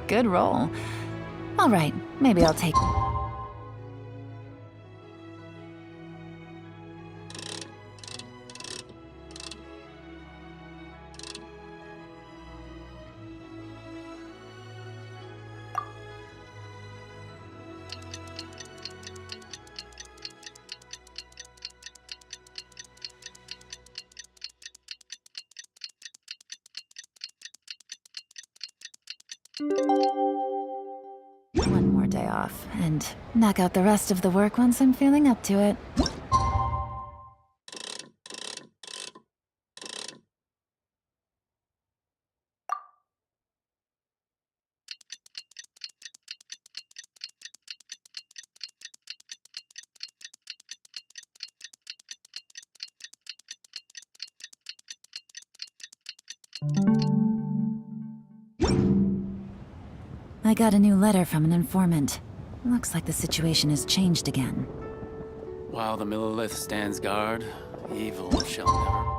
Good roll. All right, maybe I'll take... One more day off, and knock out the rest of the work once I'm feeling up to it. I got a new letter from an informant. Looks like the situation has changed again. While the Millilith stands guard, evil shall never...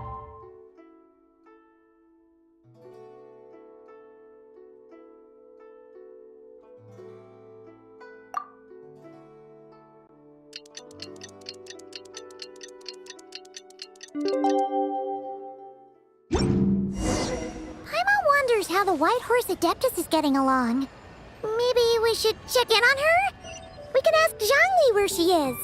Paimon wonders how the White Horse Adeptus is getting along. Maybe we should check in on her? We can ask Zhangli where she is.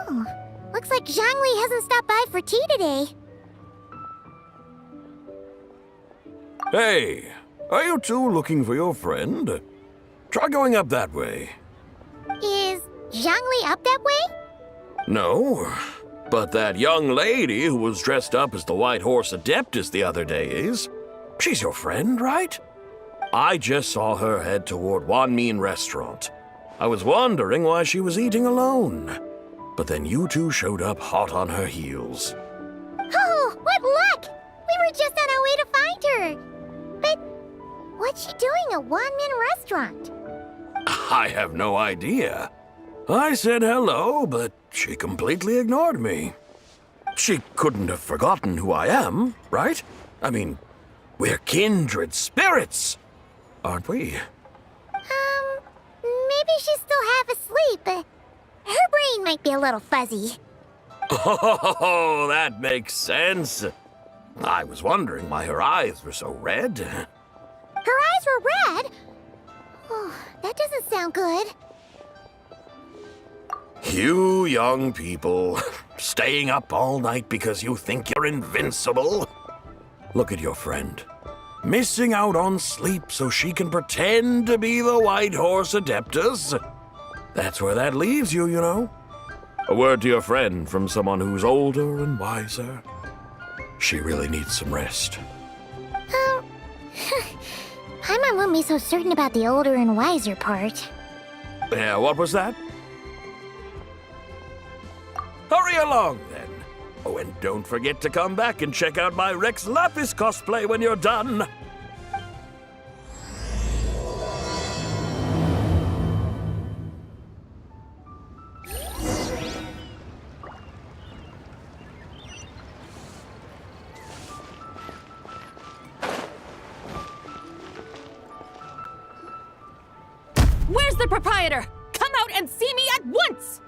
Oh, looks like Zhangli hasn't stopped by for tea today. Hey, are you two looking for your friend? Try going up that way. Is Zhangli up that way? No, but that young lady who was dressed up as the White Horse Adeptus the other day is. She's your friend, right? I just saw her head toward Wanmin Restaurant. I was wondering why she was eating alone. But then you two showed up hot on her heels. Oh, what luck! We were just on our way to find her. But what's she doing at Wanmin Restaurant? I have no idea. I said hello, but she completely ignored me. She couldn't have forgotten who I am, right? I mean, we're kindred spirits, aren't we? Maybe she's still half asleep, but her brain might be a little fuzzy. Oh, that makes sense. I was wondering why her eyes were so red. Her eyes were red? Oh, that doesn't sound good. You young people, staying up all night because you think you're invincible. Look at your friend. Missing out on sleep so she can pretend to be the White Horse Adeptus. That's where that leaves you, you know. A word to your friend from someone who's older and wiser. She really needs some rest. Paimon won't be so certain about the older and wiser part. Yeah, what was that? Hurry along, then. Oh, and don't forget to come back and check out my Rex Lapis cosplay when you're done. Where's the proprietor? Come out and see me at once!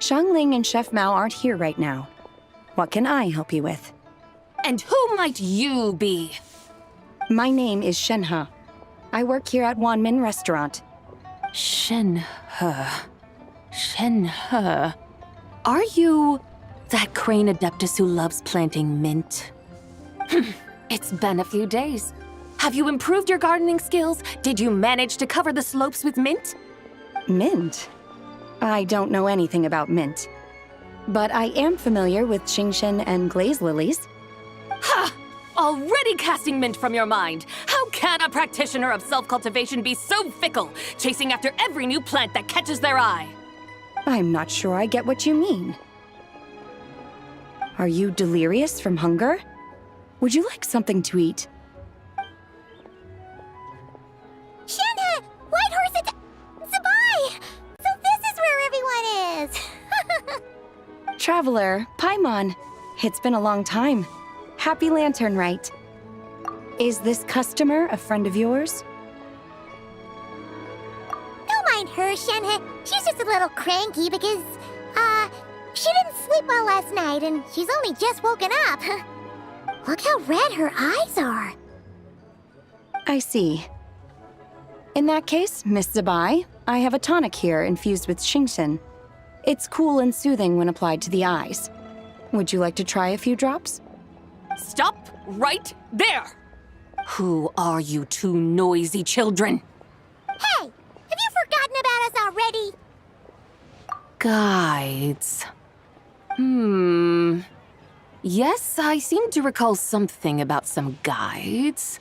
Xiangling and Chef Mao aren't here right now. What can I help you with? And who might you be? My name is Shenhe. I work here at Wanmin Restaurant. Shenhe. Shenhe. Are you that crane adeptus who loves planting mint? It's been a few days. Have you improved your gardening skills? Did you manage to cover the slopes with mint? Mint? I don't know anything about mint. But I am familiar with Qingshen and glaze lilies. Ha! Already casting mint from your mind. How can a practitioner of self-cultivation be so fickle, chasing after every new plant that catches their eye? I'm not sure I get what you mean. Are you delirious from hunger? Would you like something to eat? Shenhe! Whitehorse Zabai! So this is where everyone is! Traveler, Paimon. It's been a long time. Happy Lantern, Rite. Is this customer a friend of yours? Don't mind her, Shenhe. She's just a little cranky because, she didn't sleep well last night and she's only just woken up. Look how red her eyes are. I see. In that case, Miss Zabai, I have a tonic here infused with Qingshen. It's cool and soothing when applied to the eyes. Would you like to try a few drops? Stop right there! Who are you two noisy children? Hey, have you forgotten about us already? Guides. Yes, I seem to recall something about some guides.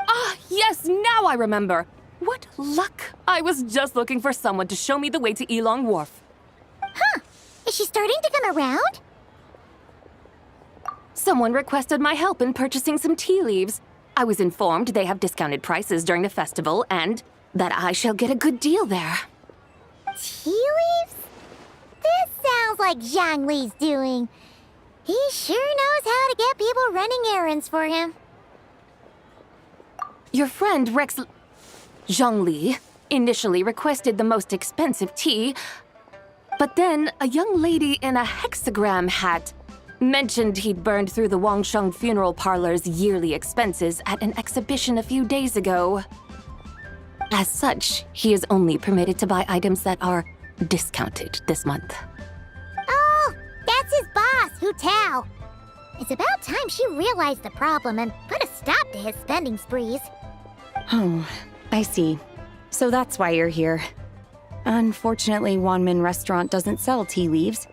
Ah, yes, now I remember. What luck! I was just looking for someone to show me the way to Elong Wharf. Huh. Is she starting to come around? Someone requested my help in purchasing some tea leaves. I was informed they have discounted prices during the festival and that I shall get a good deal there. Tea leaves? This sounds like Zhongli's doing. He sure knows how to get people running errands for him. Your friend Rex Zhongli initially requested the most expensive tea, but then a young lady in a hexagram hat mentioned he'd burned through the Wangsheng funeral parlor's yearly expenses at an exhibition a few days ago. As such, he is only permitted to buy items that are discounted this month. Oh, that's his boss, Hu Tao. It's about time she realized the problem and put a stop to his spending sprees. Oh, I see. So that's why you're here. Unfortunately, Wanmin Restaurant doesn't sell tea leaves.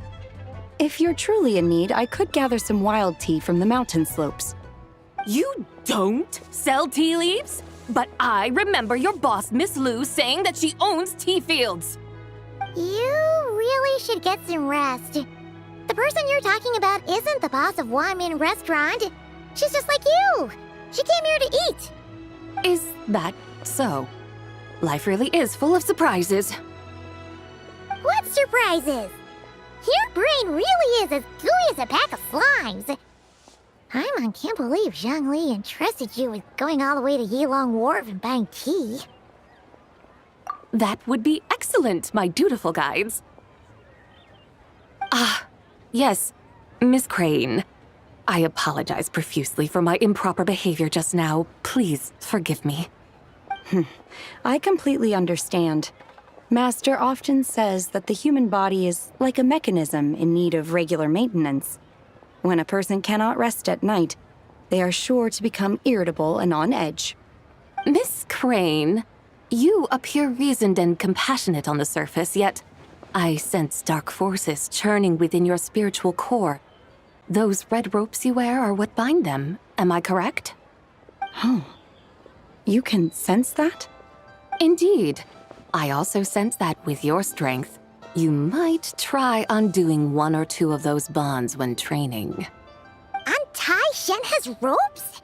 If you're truly in need, I could gather some wild tea from the mountain slopes. You don't sell tea leaves? But I remember your boss, Miss Lu, saying that she owns tea fields. You really should get some rest. The person you're talking about isn't the boss of Wanmin Restaurant. She's just like you. She came here to eat. Is that so? Life really is full of surprises. What surprises? Your brain really is as gooey as a pack of slimes. Paimon can't believe Zhongli entrusted you with going all the way to Yilong Wharf and buying tea. That would be excellent, my dutiful guides. Ah, yes, Miss Crane. I apologize profusely for my improper behavior just now. Please forgive me. I completely understand. Master often says that the human body is like a mechanism in need of regular maintenance. When a person cannot rest at night, they are sure to become irritable and on edge. Miss Crane, you appear reasoned and compassionate on the surface, yet I sense dark forces churning within your spiritual core. Those red ropes you wear are what bind them, am I correct? Oh, you can sense that? Indeed. I also sense that with your strength, you might try undoing one or two of those bonds when training. Untie Shenhe's ropes?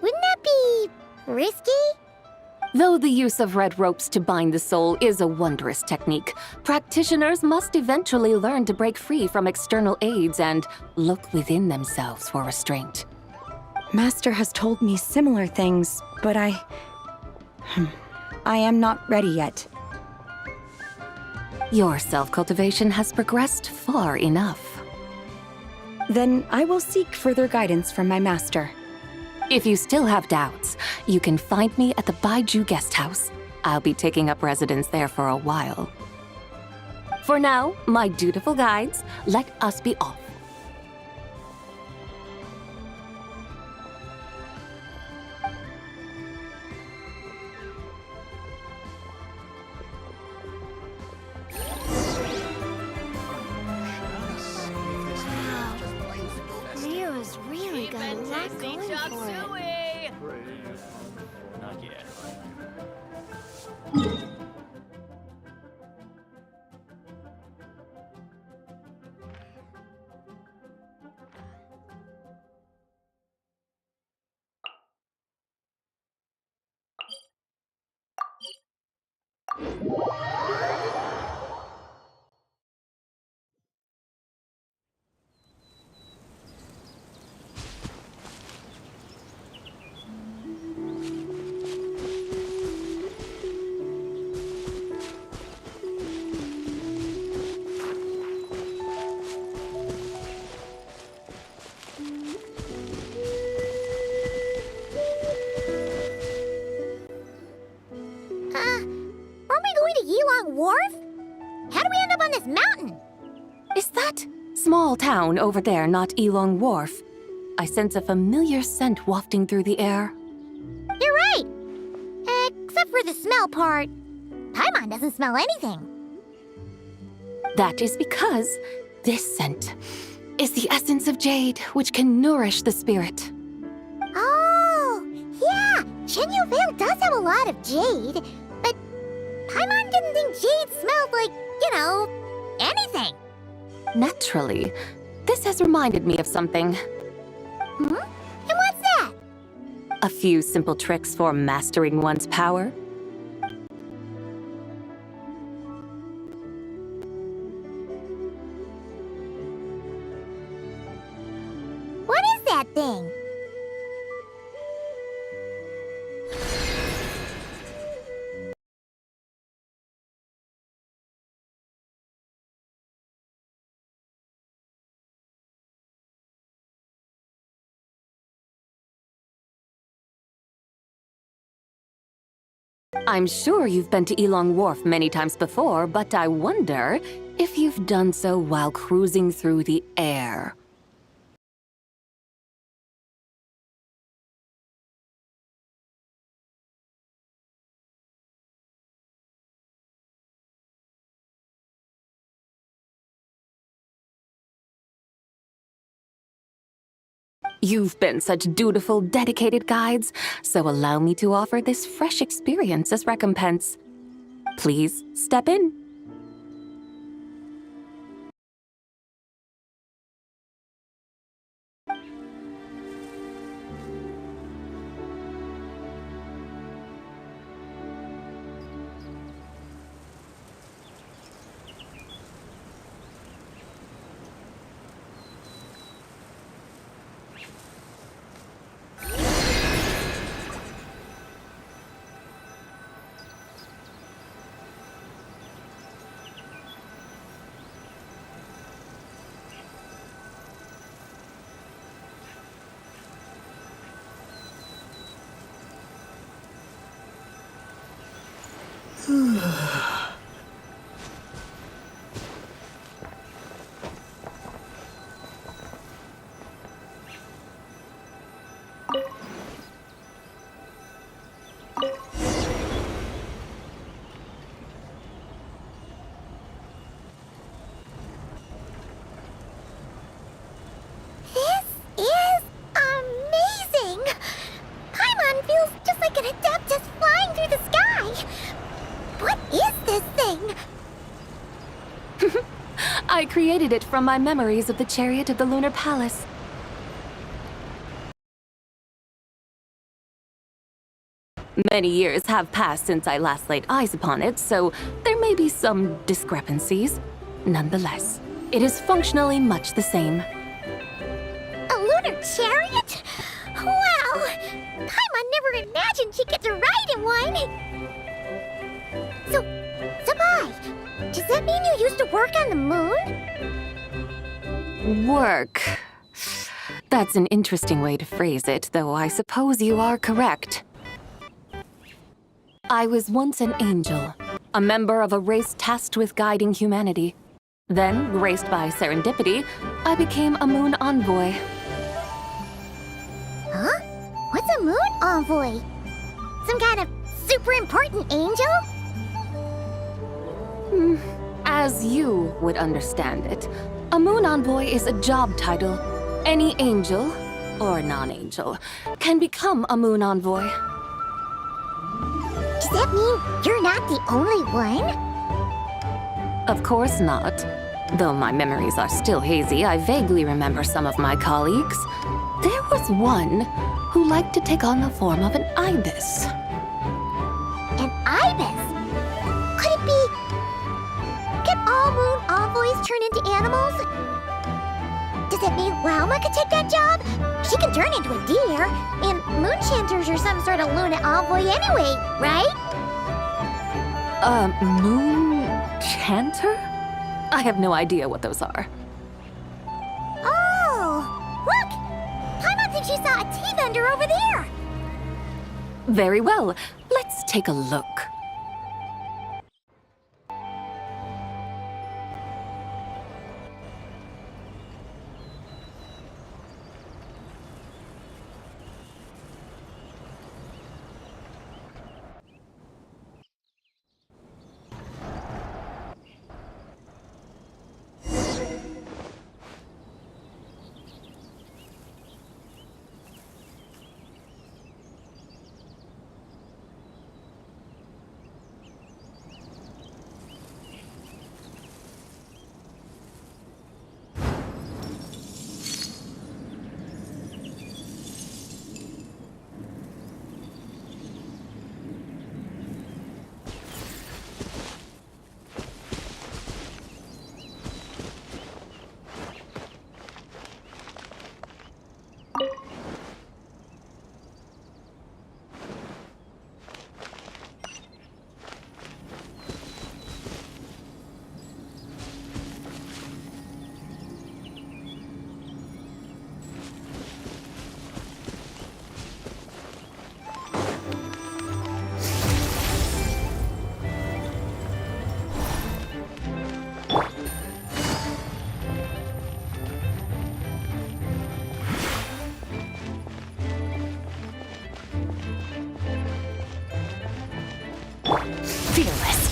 Wouldn't that be risky? Though the use of red ropes to bind the soul is a wondrous technique, practitioners must eventually learn to break free from external aids and look within themselves for restraint. Master has told me similar things, but I am not ready yet. Your self-cultivation has progressed far enough. Then I will seek further guidance from my master. If you still have doubts, you can find me at the Baiju Guest House. I'll be taking up residence there for a while. For now, my dutiful guides, let us be off. Not yet. Aren't we going to Yilong Wharf? How do we end up on this mountain? Is that small town over there not Epilogue Wharf? I sense a familiar scent wafting through the air. You're right! Except for the smell part. Paimon doesn't smell anything. That is because this scent is the essence of jade, which can nourish the spirit. Oh, yeah! Chen Yufan does have a lot of jade, but Paimon didn't think jade smelled like, anything. Naturally, this has reminded me of something. And what's that? A few simple tricks for mastering one's power. What is that thing? I'm sure you've been to Epilogue Wharf many times before, but I wonder if you've done so while cruising through the air. You've been such dutiful, dedicated guides, so allow me to offer this fresh experience as recompense. Please step in. This is amazing! Paimon feels just like an adeptus flying through the sky! What is this thing? I created it from my memories of the chariot of the Lunar Palace. Many years have passed since I last laid eyes upon it, so there may be some discrepancies. Nonetheless, it is functionally much the same. A lunar chariot? Wow! Paimon never imagined she'd get to ride in one! So, Sabai, does that mean you used to work on the moon? Work. That's an interesting way to phrase it, though I suppose you are correct. I was once an angel, a member of a race tasked with guiding humanity. Then, graced by serendipity, I became a moon envoy. Huh? What's a moon envoy? Some kind of super important angel? As you would understand it, a moon envoy is a job title. Any angel, or non-angel, can become a moon envoy. Does that mean you're not the only one? Of course not. Though my memories are still hazy, I vaguely remember some of my colleagues. There was one who liked to take on the form of an ibis. An ibis? Could it be... Can all moon envoys turn into animals? Does that mean Wilma could take that job? She can turn into a deer, and moon chanters are some sort of lunar envoy anyway, right? Moon chanter? I have no idea what those are. Oh, look! Paimon thinks she saw a tea vendor over there. Very well. Let's take a look. Fearless.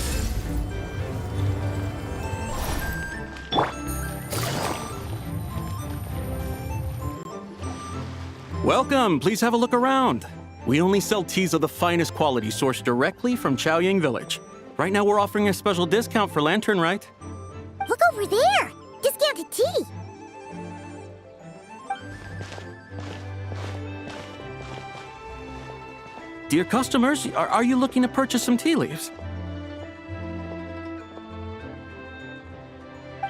Welcome, please have a look around. We only sell teas of the finest quality sourced directly from Chaoying Village. Right now we're offering a special discount for Lantern Rite. Look over there! Discounted tea! Dear customers, are you looking to purchase some tea leaves?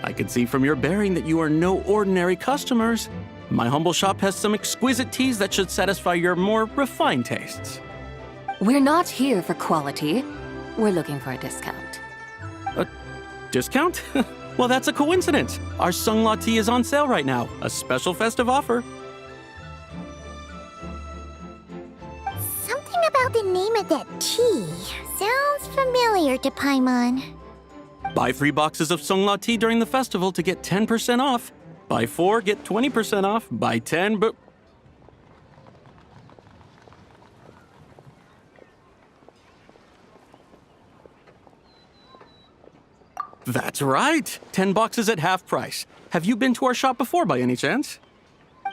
I can see from your bearing that you are no ordinary customers. My humble shop has some exquisite teas that should satisfy your more refined tastes. We're not here for quality. We're looking for a discount. A discount? Well, that's a coincidence. Our Sunglaw tea is on sale right now. A special festive offer. Something about the name of that tea sounds familiar to Paimon. Buy 3 boxes of Sunglaw tea during the festival to get 10% off. Buy 4, get 20% off. Buy 10, but... That's right! 10 boxes at half price. Have you been to our shop before by any chance?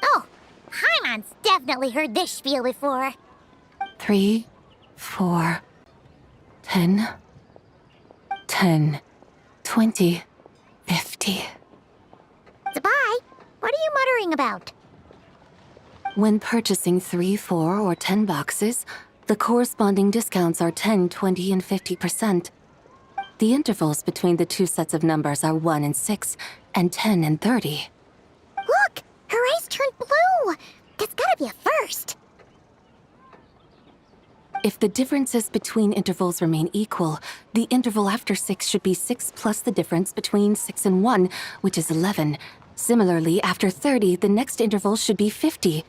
Oh, Paimon's definitely heard this spiel before. 3, 4, 10, 10, 20, 50. Zabai, what are you muttering about? When purchasing 3, 4, or 10 boxes, the corresponding discounts are 10, 20, and 50%. The intervals between the two sets of numbers are 1 and 6, and 10 and 30. Look! Her eyes turned blue! That's gotta be a first! If the differences between intervals remain equal, the interval after 6 should be 6 plus the difference between 6 and 1, which is 11. Similarly, after 30, the next interval should be 50.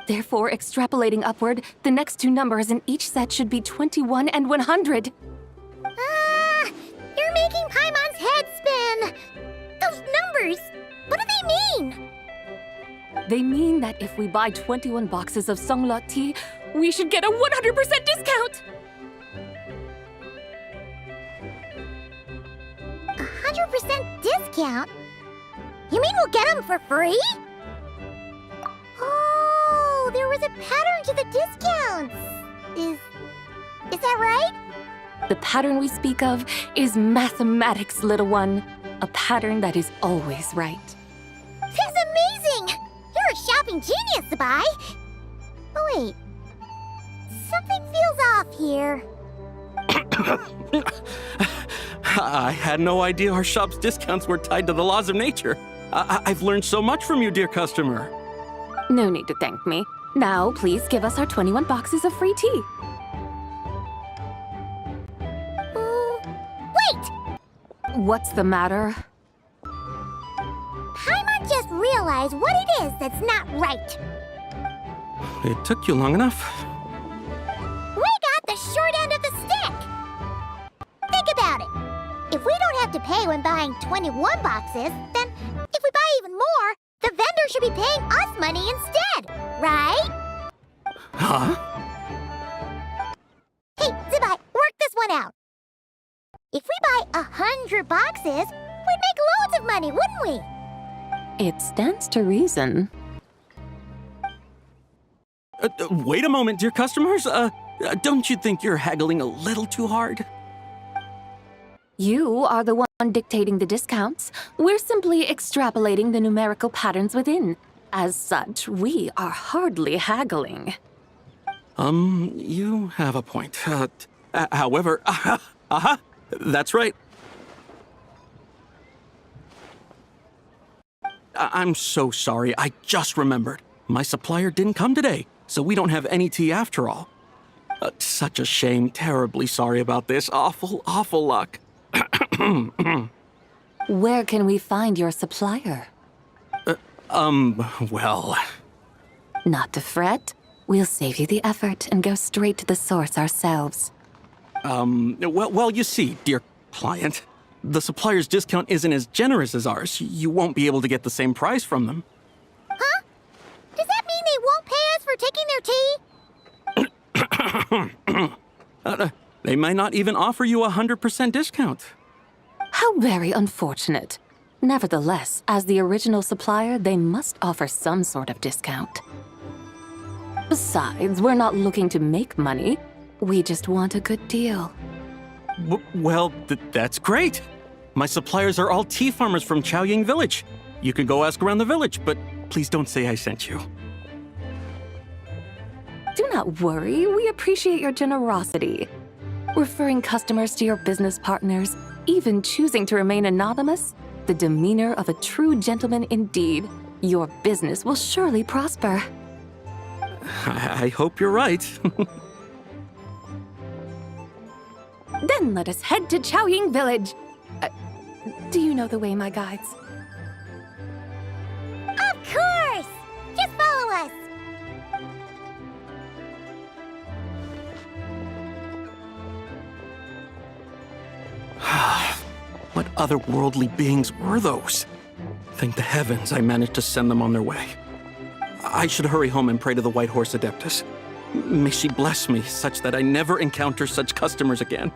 Therefore, extrapolating upward, the next two numbers in each set should be 21 and 100. You're making Paimon's head spin! Those numbers, what do they mean? They mean that if we buy 21 boxes of Sunglaw tea, we should get a 100% discount! 100% discount? You mean we'll get them for free? Oh, there was a pattern to the discounts. Is that right? The pattern we speak of is mathematics, little one. A pattern that is always right. That's amazing! You're a shopping genius, Sabai. Oh, wait. Something feels off here. I had no idea our shop's discounts were tied to the laws of nature. I've learned so much from you, dear customer. No need to thank me. Now, please give us our 21 boxes of free tea. Wait! What's the matter? Paimon just realized what it is that's not right. It took you long enough. We got the short end of the stick! Think about it. If we don't have to pay when buying 21 boxes, then if we buy even more, the vendor should be paying us money instead, right? Huh? Hey, Zibai, work this one out. If we buy 100 boxes, we'd make loads of money, wouldn't we? It stands to reason. Wait a moment, dear customers. Don't you think you're haggling a little too hard? You are the one dictating the discounts. We're simply extrapolating the numerical patterns within. As such, we are hardly haggling. You have a point. However, that's right. I'm so sorry. I just remembered. My supplier didn't come today, so we don't have any tea after all. Such a shame. Terribly sorry about this. Awful luck. Where can we find your supplier? Well... Not to fret. We'll save you the effort and go straight to the source ourselves. Well, you see, dear client, the supplier's discount isn't as generous as ours. You won't be able to get the same price from them. Huh? Does that mean they won't pay us for taking their tea? They might not even offer you a 100% discount. How very unfortunate. Nevertheless, as the original supplier, they must offer some sort of discount. Besides, we're not looking to make money. We just want a good deal. Well, that's great. My suppliers are all tea farmers from Chaoying Village. You can go ask around the village, but please don't say I sent you. Do not worry, we appreciate your generosity. Referring customers to your business partners, even choosing to remain anonymous, the demeanor of a true gentleman indeed. Your business will surely prosper. I hope you're right. Then let us head to Chaoying Village. Do you know the way, my guides? Of course! Just follow us! What otherworldly beings were those? Thank the heavens I managed to send them on their way. I should hurry home and pray to the White Horse Adeptus. May she bless me such that I never encounter such customers again.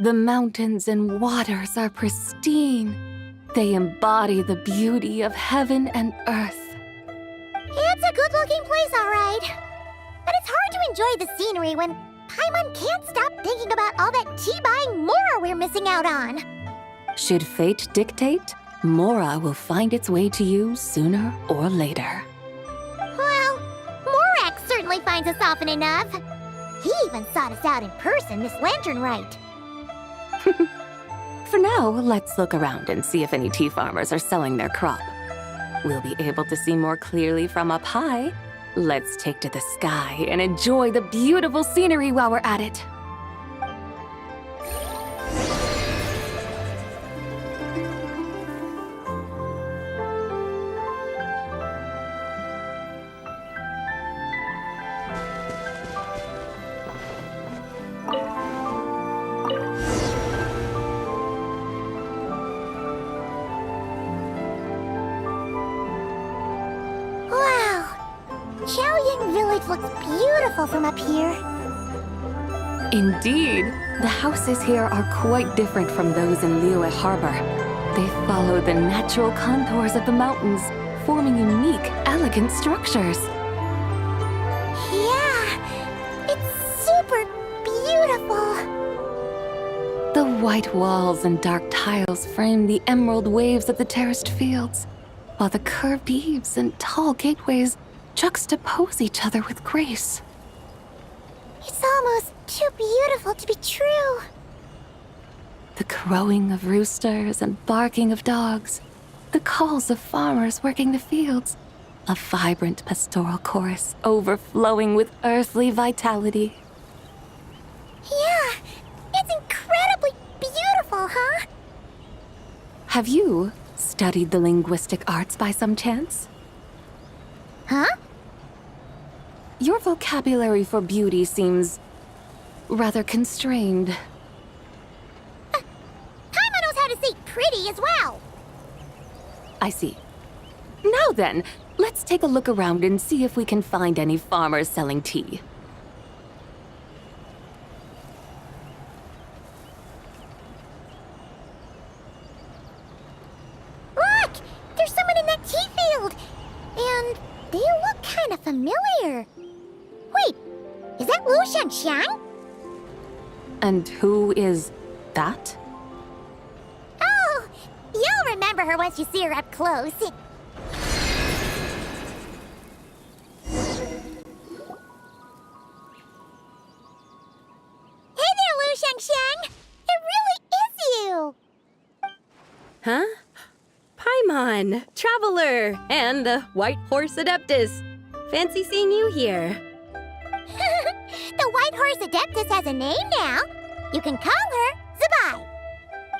The mountains and waters are pristine. They embody the beauty of heaven and earth. It's a good-looking place, all right. But it's hard to enjoy the scenery when Paimon can't stop thinking about all that tea-buying Mora we're missing out on. Should fate dictate, Mora will find its way to you sooner or later. Well, Morak certainly finds us often enough. He even sought us out in person this lantern Rite. For now, let's look around and see if any tea farmers are selling their crop. We'll be able to see more clearly from up high, Let's take to the sky and enjoy the beautiful scenery while we're at it. Chaoying Village looks beautiful from up here. Indeed, the houses here are quite different from those in Liyue Harbor. They follow the natural contours of the mountains, forming unique, elegant structures. Yeah, it's super beautiful. The white walls and dark tiles frame the emerald waves of the terraced fields, while the curved eaves and tall gateways juxtapose each other with grace. It's almost too beautiful to be true. The crowing of roosters and barking of dogs, the calls of farmers working the fields, a vibrant pastoral chorus overflowing with earthly vitality. Yeah, it's incredibly beautiful, huh? Have you studied the linguistic arts by some chance? Huh? Your vocabulary for beauty seems rather constrained. Paimon knows how to say pretty as well. I see. Now then, let's take a look around and see if we can find any farmers selling tea. Look! There's someone in that tea field! And they look kind of familiar. Wait, is that Lu Shanxiang? And who is that? Oh, you'll remember her once you see her up close. Hey there, Lu Shanxiang! It really is you! Huh? Paimon, Traveler, and the White Horse Adeptus. Fancy seeing you here. The White Horse Adeptus has a name now. You can call her Zabai.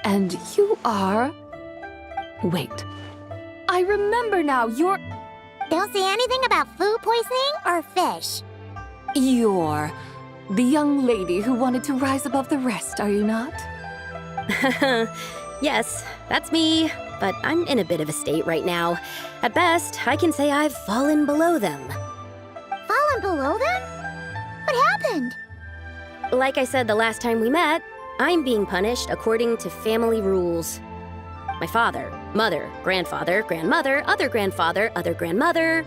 And you are... Wait. I remember now, you're Don't say anything about food poisoning or fish. the young lady who wanted to rise above the rest, are you not? Yes, that's me, but I'm in a bit of a state right now. At best, I can say I've fallen below them. Fallen below them? What happened? Like I said the last time we met, I'm being punished according to family rules. My father, mother, grandfather, grandmother, other grandfather, other grandmother.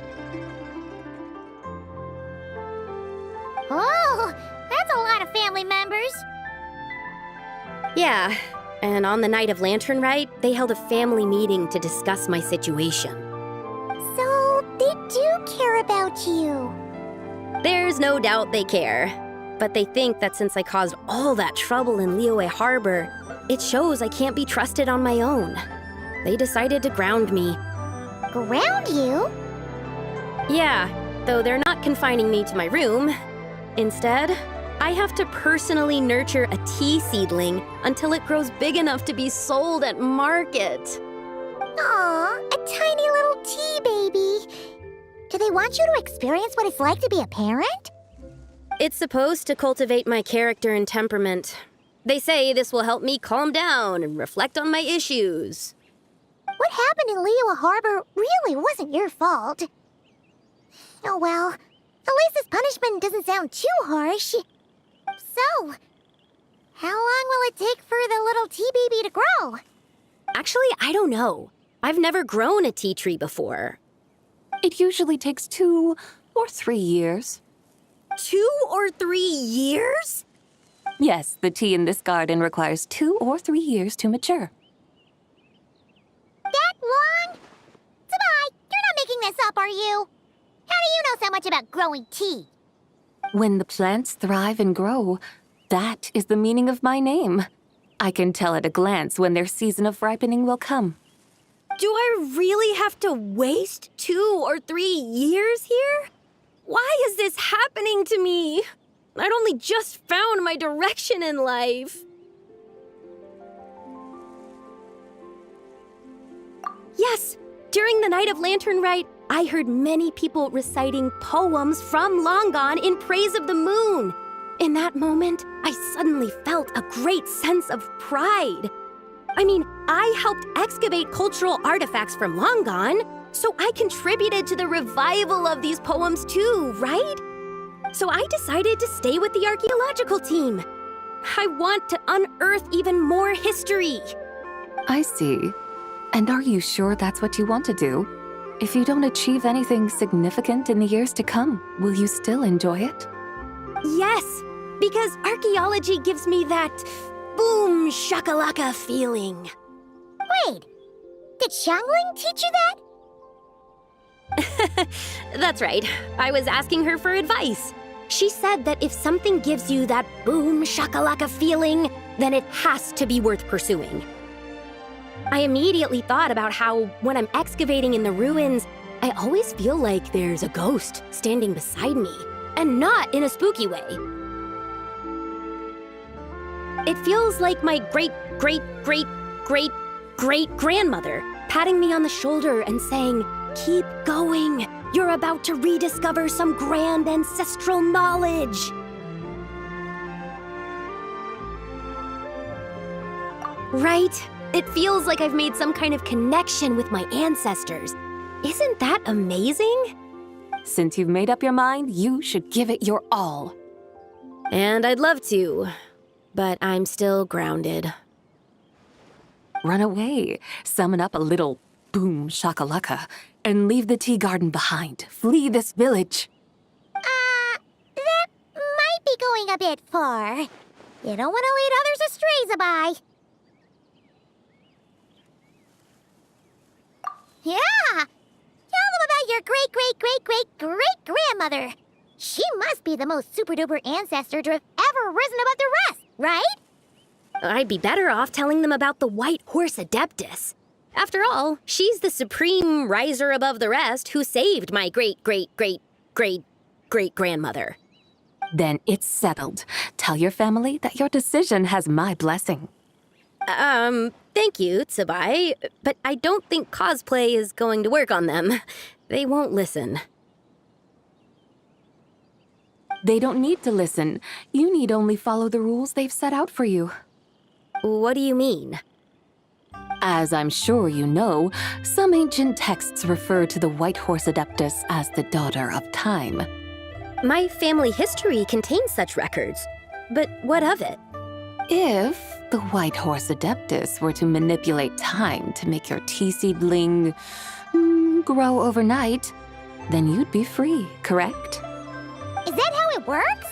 Oh, that's a lot of family members. Yeah, and on the night of Lantern Rite, they held a family meeting to discuss my situation. So they do care about you. There's no doubt they care. But they think that since I caused all that trouble in Liyue Harbor, it shows I can't be trusted on my own. They decided to ground me. Ground you? Yeah, though they're not confining me to my room. Instead, I have to personally nurture a tea seedling until it grows big enough to be sold at market. Aw, a tiny little tea baby. Do they want you to experience what it's like to be a parent? It's supposed to cultivate my character and temperament. They say this will help me calm down and reflect on my issues. What happened in Liyue Harbor really wasn't your fault. Oh well, at least this punishment doesn't sound too harsh. So, how long will it take for the little tea baby to grow? Actually, I don't know. I've never grown a tea tree before. It usually takes 2 or 3 years. 2 or 3 years? Yes, the tea in this garden requires 2 or 3 years to mature. That long? Zabai, you're not making this up, are you? How do you know so much about growing tea? When the plants thrive and grow, that is the meaning of my name. I can tell at a glance when their season of ripening will come. Do I really have to waste 2 or 3 years here? Why is this happening to me? I'd only just found my direction in life. Yes, during the night of Lantern Rite, I heard many people reciting poems from Long Gone in praise of the moon. In that moment, I suddenly felt a great sense of pride. I mean, I helped excavate cultural artifacts from Long Gone, so I contributed to the revival of these poems too, right? So I decided to stay with the archaeological team. I want to unearth even more history. I see. And are you sure that's what you want to do? If you don't achieve anything significant in the years to come, will you still enjoy it? Yes, because archaeology gives me that boom shakalaka feeling. Wait, did Xiangling teach you that? That's right. I was asking her for advice. She said that if something gives you that boom shakalaka feeling, then it has to be worth pursuing. I immediately thought about how, when I'm excavating in the ruins, I always feel like there's a ghost standing beside me, and not in a spooky way. It feels like my great-great-great-great-great-grandmother patting me on the shoulder and saying, "Keep going. You're about to rediscover some grand ancestral knowledge." Right? It feels like I've made some kind of connection with my ancestors. Isn't that amazing? Since you've made up your mind, you should give it your all. And I'd love to, but I'm still grounded. Run away, summon up a little boom shakalaka, and leave the tea garden behind. Flee this village. That might be going a bit far. You don't want to lead others astray, Zabai. Yeah! Tell them about your great-great-great-great-great-grandmother. She must be the most super-duper ancestor to have ever risen above the rest, right? I'd be better off telling them about the White Horse Adeptus. After all, she's the supreme riser above the rest who saved my great-great-great-great-great-grandmother. Then it's settled. Tell your family that your decision has my blessing. Thank you, Tsubai, but I don't think cosplay is going to work on them. They won't listen. They don't need to listen. You need only follow the rules they've set out for you. What do you mean? As I'm sure you know, some ancient texts refer to the White Horse Adeptus as the Daughter of Time. My family history contains such records, but what of it? If the White Horse Adeptus were to manipulate time to make your tea seedling grow overnight, then you'd be free, correct? Is that how it works?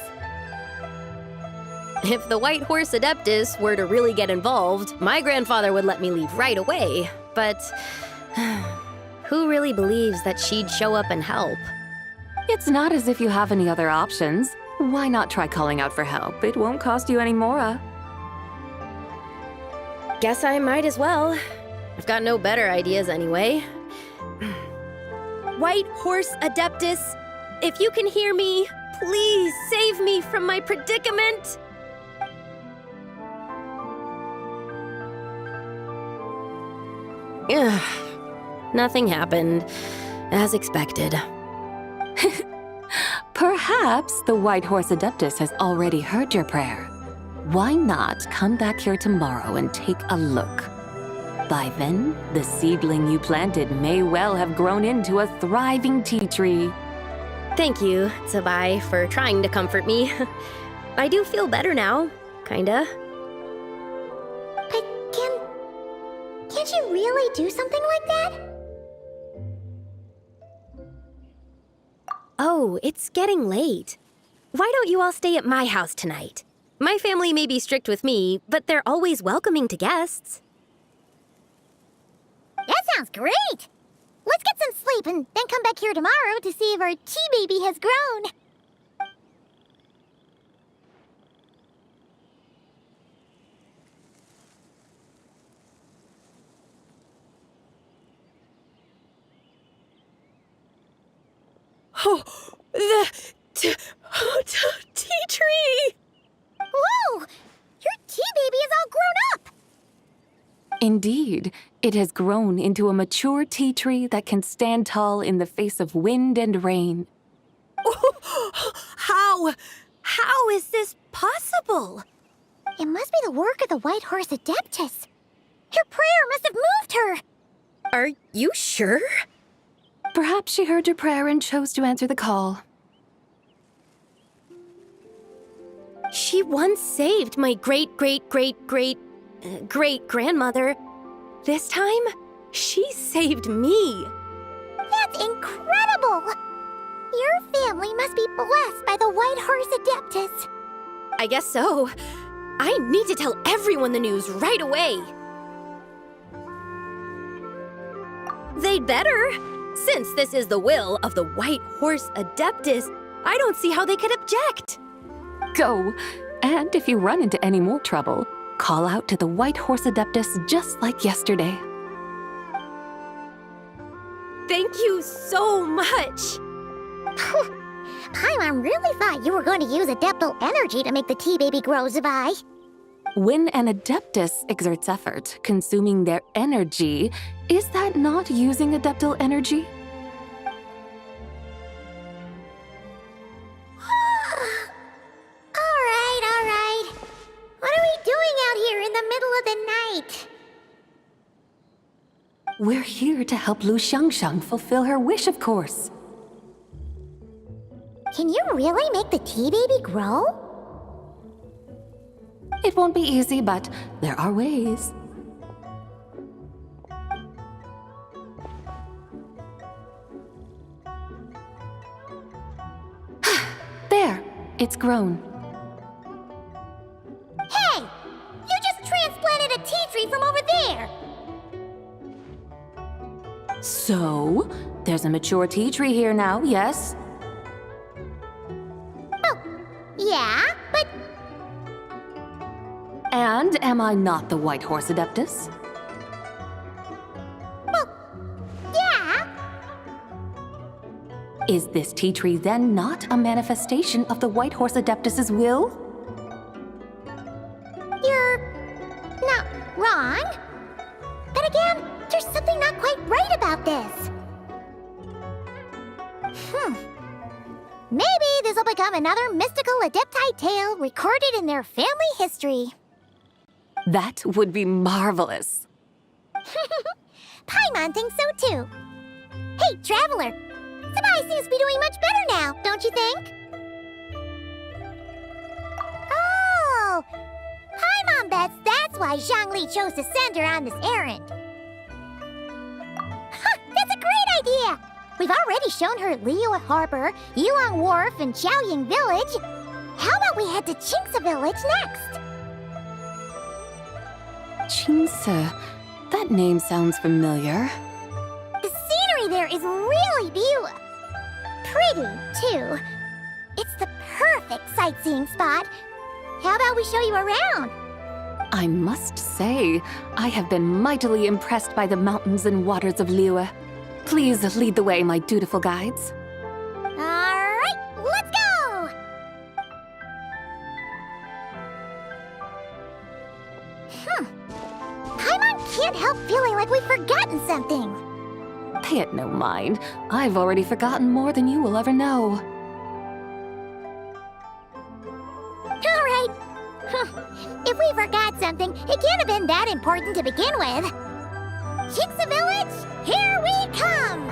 If the White Horse Adeptus were to really get involved, my grandfather would let me leave right away. But who really believes that she'd show up and help? It's not as if you have any other options. Why not try calling out for help? It won't cost you any more. Guess I might as well. I've got no better ideas anyway. White Horse Adeptus, if you can hear me, please save me from my predicament. Ugh. Nothing happened, as expected. Perhaps the White Horse Adeptus has already heard your prayer. Why not come back here tomorrow and take a look? By then, the seedling you planted may well have grown into a thriving tea tree. Thank you, Tsubai, for trying to comfort me. I do feel better now, kinda. But can't you really do something like that? Oh, it's getting late. Why don't you all stay at my house tonight? My family may be strict with me, but they're always welcoming to guests. That sounds great! Let's get some sleep and then come back here tomorrow to see if our tea baby has grown. tea tree! Whoa! Your tea baby is all grown up! Indeed, it has grown into a mature tea tree that can stand tall in the face of wind and rain. How is this possible? It must be the work of the White Horse Adeptus. Your prayer must have moved her! Are you sure? Perhaps she heard your prayer and chose to answer the call. She once saved my great-great-great-great-great-grandmother. This time, she saved me. That's incredible! Your family must be blessed by the White Horse Adeptus. I guess so. I need to tell everyone the news right away. They'd better. Since this is the will of the White Horse Adeptus, I don't see how they could object. Go! And if you run into any more trouble, call out to the White Horse Adeptus just like yesterday. Thank you so much. Paimon really thought you were going to use Adeptal energy to make the tea baby grow, Zabai. When an Adeptus exerts effort, consuming their energy, is that not using Adeptal energy? All right. What are we doing out here in the middle of the night? We're here to help Lu Xiangxiang fulfill her wish, of course. Can you really make the tea baby grow? It won't be easy, but there are ways. There, it's grown. Hey! You just transplanted a tea tree from over there! So, there's a mature tea tree here now, yes? Yeah, but And am I not the White Horse Adeptus? yeah! Is this tea tree then not a manifestation of the White Horse Adeptus's will? You're not wrong. But again, there's something not quite right about this. Maybe this will become another mystical Adepti tale recorded in their family history. That would be marvelous. Paimon thinks so too. Hey, Traveler! Sabai seems to be doing much better now, don't you think? Oh! Paimon bets that's why Zhongli chose to send her on this errand. That's a great idea! We've already shown her Liyue Harbor, Yulong Wharf, and Xiaoying Village. How about we head to Qingce Village next? Qingce, that name sounds familiar. The scenery there is really beautiful. Pretty, too. It's the perfect sightseeing spot. How about we show you around? I must say, I have been mightily impressed by the mountains and waters of Liyue. Please lead the way, my dutiful guides. All right, let's go! Paimon can't help feeling like we've forgotten something. Pay it no mind. I've already forgotten more than you will ever know. All right. If we forgot something, it can't have been that important to begin with. Qingce Village, here we come!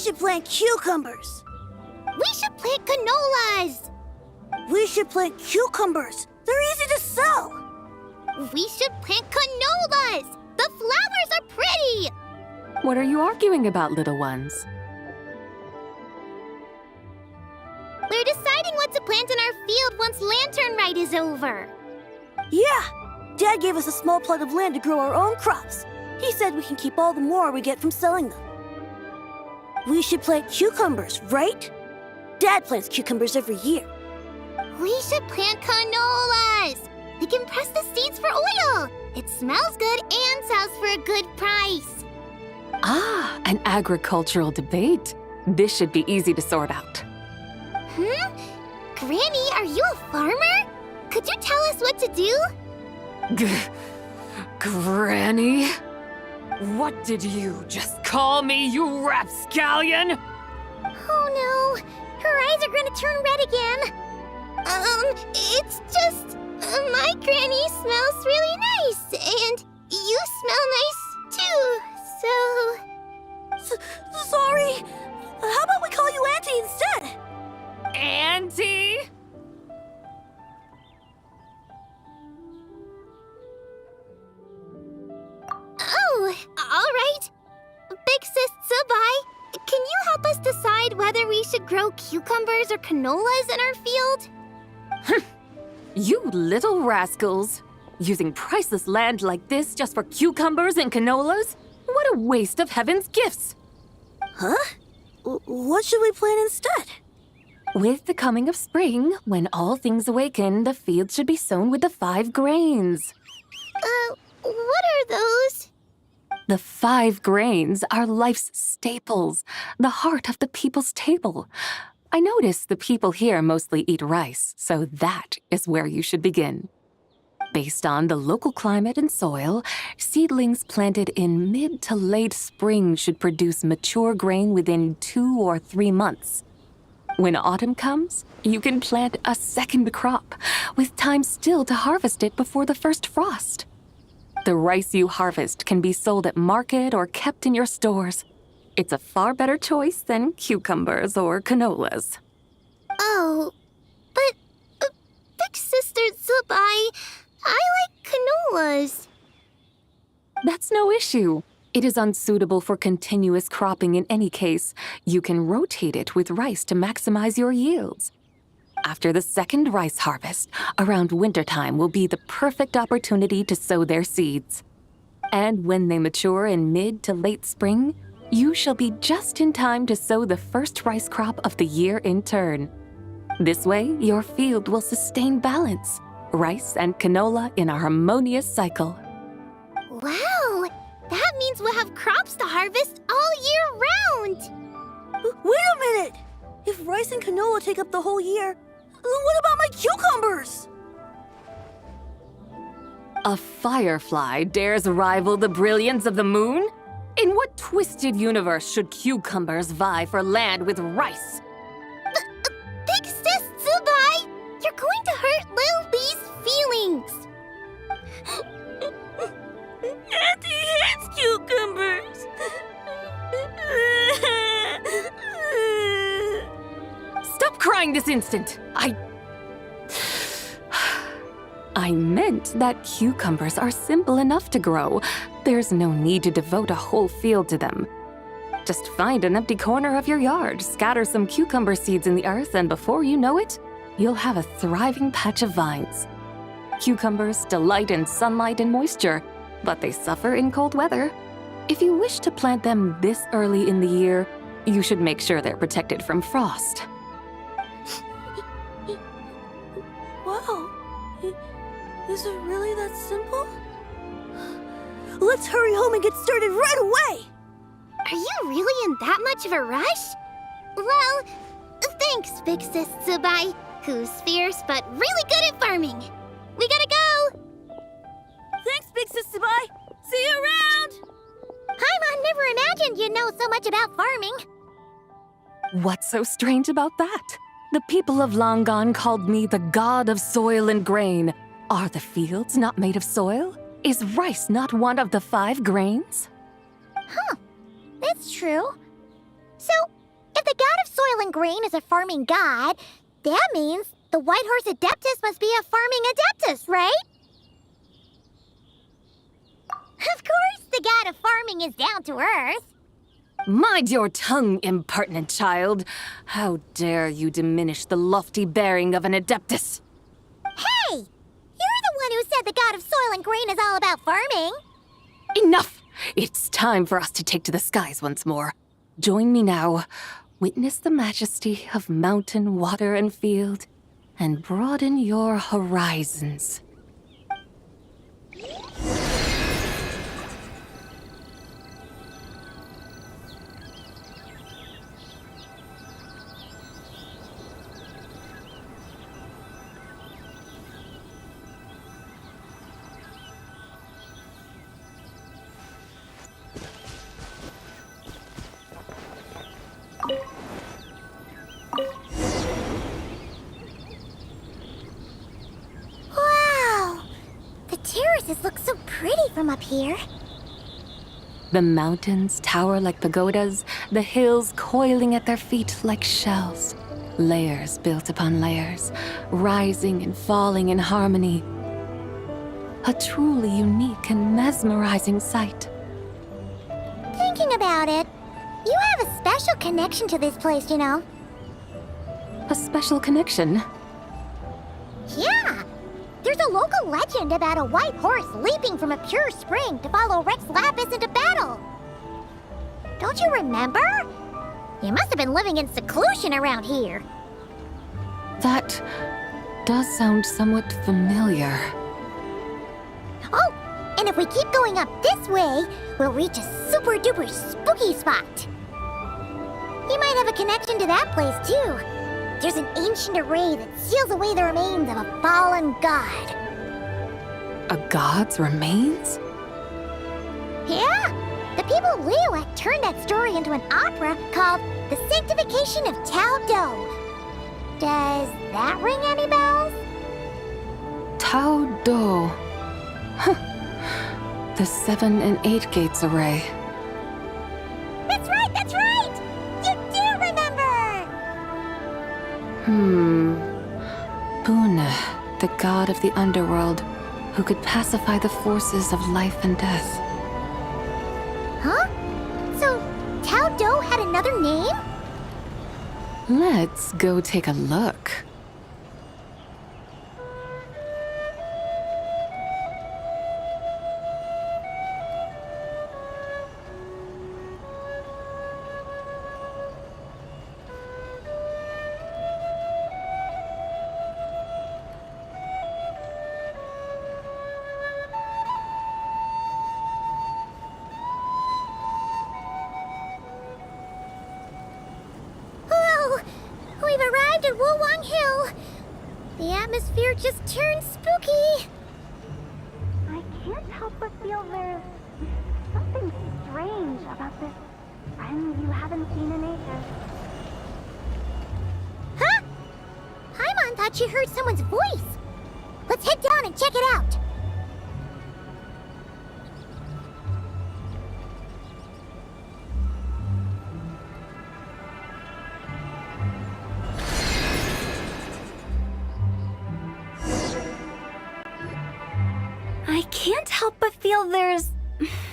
should plant cucumbers. We should plant canolas. We should plant cucumbers. They're easy to sell. We should plant canolas. The flowers are pretty. What are you arguing about, little ones? We're deciding what to plant in our field once Lantern Rite is over. Yeah, Dad gave us a small plot of land to grow our own crops. He said we can keep all the more we get from selling them. We should plant cucumbers, right? Dad plants cucumbers every year. We should plant canolas. We can press the seeds for oil. It smells good and sells for a good price. Ah, an agricultural debate. This should be easy to sort out. Granny, are you a farmer? Could you tell us what to do? Granny? What did you just call me, you rapscallion? Oh no, her eyes are gonna turn red again. It's just, my granny smells really nice, and you smell nice too, so... Sorry. How about we call you Auntie instead? Auntie? Oh, all right. Big Sis Zubai, can you help us decide whether we should grow cucumbers or canolas in our field? You little rascals. Using priceless land like this just for cucumbers and canolas? What a waste of heaven's gifts! Huh? What should we plant instead? With the coming of spring, when all things awaken, the field should be sown with the 5 grains. What are those? The 5 grains are life's staples, the heart of the people's table. I notice the people here mostly eat rice, so that is where you should begin. Based on the local climate and soil, seedlings planted in mid to late spring should produce mature grain within 2 or 3 months. When autumn comes, you can plant a second crop, with time still to harvest it before the first frost. The rice you harvest can be sold at market or kept in your stores. It's a far better choice than cucumbers or canolas. Oh, but Big Sister Zubai, I like canolas. That's no issue. It is unsuitable for continuous cropping in any case. You can rotate it with rice to maximize your yields. After the second rice harvest, around wintertime will be the perfect opportunity to sow their seeds. And when they mature in mid to late spring, you shall be just in time to sow the first rice crop of the year in turn. This way, your field will sustain balance, rice and canola in a harmonious cycle. Wow, that means we'll have crops to harvest all year round. Wait a minute! If rice and canola take up the whole year, what about my cucumbers? A firefly dares rival the brilliance of the moon? In what twisted universe should cucumbers vie for land with rice? Big Sis Zubai, you're going to hurt Lil Lee's feelings. Auntie hates cucumbers. Stop crying this instant! I meant that cucumbers are simple enough to grow. There's no need to devote a whole field to them. Just find an empty corner of your yard, scatter some cucumber seeds in the earth, and before you know it, you'll have a thriving patch of vines. Cucumbers delight in sunlight and moisture, but they suffer in cold weather. If you wish to plant them this early in the year, you should make sure they're protected from frost. Wow. Is it really that simple? Let's hurry home and get started right away! Are you really in that much of a rush? Well, thanks, Big Sis Zubai, who's fierce but really good at farming. We gotta go! Thanks, Big Sis Zubai! See you around! Paimon never imagined you'd know so much about farming. What's so strange about that? The people of Longon called me the god of soil and grain. Are the fields not made of soil? Is rice not one of the 5 grains? That's true. So, Soil and Grain is a farming god, that means the White Horse Adeptus must be a farming adeptus, right? Of course, the god of farming is down to earth. Mind your tongue, impertinent child. How dare you diminish the lofty bearing of an adeptus? Hey! You're the one who said the god of Soil and Grain is all about farming. Enough! It's time for us to take to the skies once more. Join me now. Witness the majesty of mountain, water, and field, and broaden your horizons. Wow! The terraces look so pretty from up here. The mountains tower like pagodas, the hills coiling at their feet like shells. Layers built upon layers, rising and falling in harmony. A truly unique and mesmerizing sight. Thinking about it, you have a special connection to this place, you know. A special connection. Yeah! There's a local legend about a white horse leaping from a pure spring to follow Rex Lapis into battle. Don't you remember? You must have been living in seclusion around here. That does sound somewhat familiar. Oh, and if we keep going up this way, we'll reach a super duper spooky spot. You might have a connection to that place too. There's an ancient array that seals away the remains of a fallen god. A god's remains? Yeah! The people Liyue turned that story into an opera called The Sanctification of Tao Do. Does that ring any bells? Tao Do. The 7 and 8 gates array. That's right, that's right! You do remember! Buna, the god of the underworld, who could pacify the forces of life and death. Huh? So, Tao Do had another name? Let's go take a look. Whoa! We've arrived at Wulwang Hill. The atmosphere just turned spooky. I can't help but feel there's something strange about this friend you haven't seen in ages. Huh? Paimon thought she heard someone's voice. Let's head down and check it out. I can't help but feel there's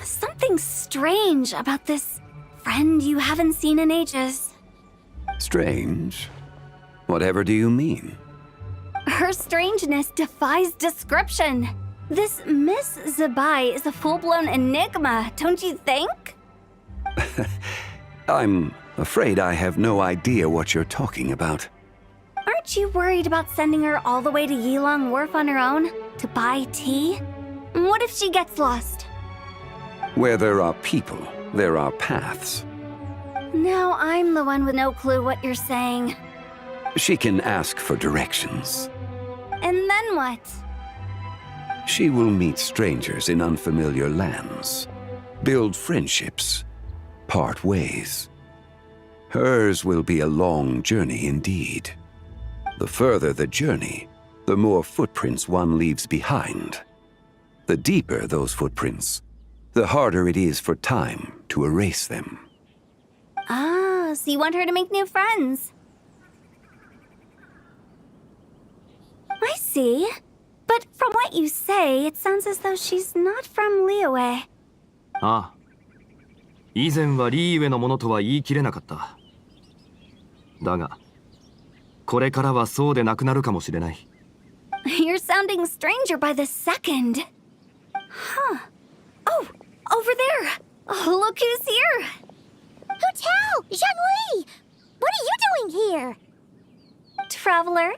something strange about this friend you haven't seen in ages. Strange? Whatever do you mean? Her strangeness defies description. This Miss Zabai is a full-blown enigma, don't you think? I'm afraid I have no idea what you're talking about. Aren't you worried about sending her all the way to Yilong Wharf on her own to buy tea? What if she gets lost? Where there are people, there are paths. Now I'm the one with no clue what you're saying. She can ask for directions. And then what? She will meet strangers in unfamiliar lands, build friendships, part ways. Hers will be a long journey indeed. The further the journey, the more footprints one leaves behind. The deeper those footprints, the harder it is for time to erase them. Ah, so you want her to make new friends. I see. But from what you say, it sounds as though she's not from Liyue. ああ。以前はリーウェのものとは言い切れなかった。だが、これからはそうでなくなるかもしれない。You're sounding stranger by the second. Huh. Oh, over there. Oh, look who's here. Hotel! Zhongli! What are you doing here? Traveler,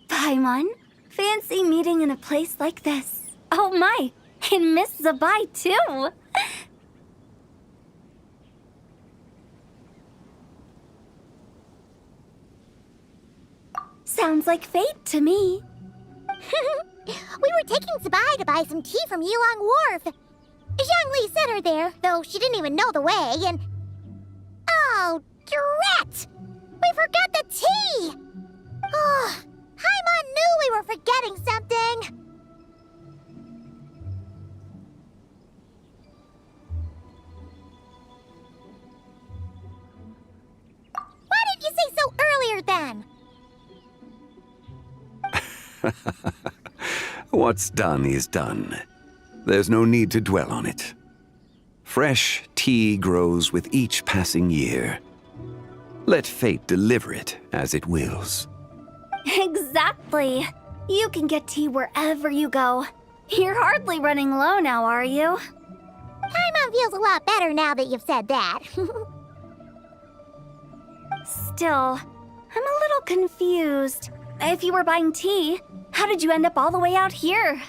Paimon, fancy meeting in a place like this. Oh my, and Miss Zabai too. Sounds like fate to me. We were taking Zabai to buy some tea from Yulong Wharf. Zhongli sent her there, though she didn't even know the way, and... Oh, drat! We forgot the tea! Oh, Paimon knew we were forgetting something! Why didn't you say so earlier, then? What's done is done. There's no need to dwell on it. Fresh tea grows with each passing year. Let fate deliver it as it wills. Exactly. You can get tea wherever you go. You're hardly running low now, are you? Paimon feels a lot better now that you've said that. Still, I'm a little confused. If you were buying tea, how did you end up all the way out here?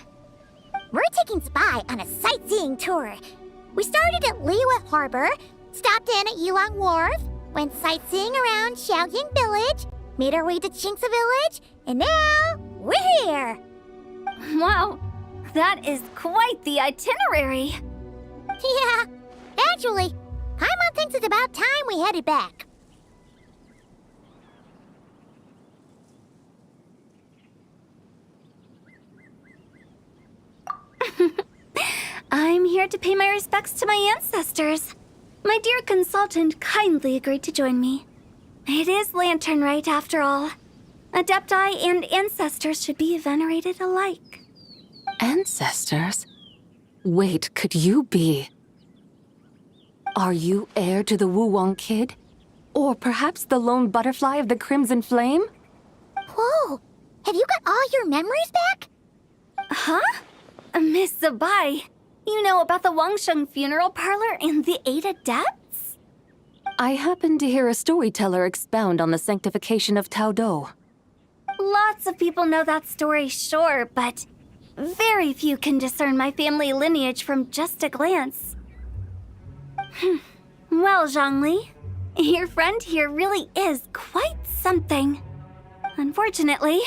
We're taking Zabai on a sightseeing tour. We started at Liyue Harbor, stopped in at Yulong Wharf, went sightseeing around Xiaoying Village, made our way to Qingce Village, and now we're here. Wow, that is quite the itinerary. Yeah, actually, Paimon thinks it's about time we headed back. I'm here to pay my respects to my ancestors. My dear consultant kindly agreed to join me. It is Lantern Rite, after all. Adepti and ancestors should be venerated alike. Ancestors? Wait, could you be? Are you heir to the Wu-Wong kid? Or perhaps the lone butterfly of the Crimson Flame? Whoa, have you got all your memories back? Huh? Miss Zabai, you know about the Wangsheng funeral parlor and the 8 adepts? I happened to hear a storyteller expound on the sanctification of Tao Do. Lots of people know that story, sure, but very few can discern my family lineage from just a glance. Well, Zhongli, your friend here really is quite something. Unfortunately,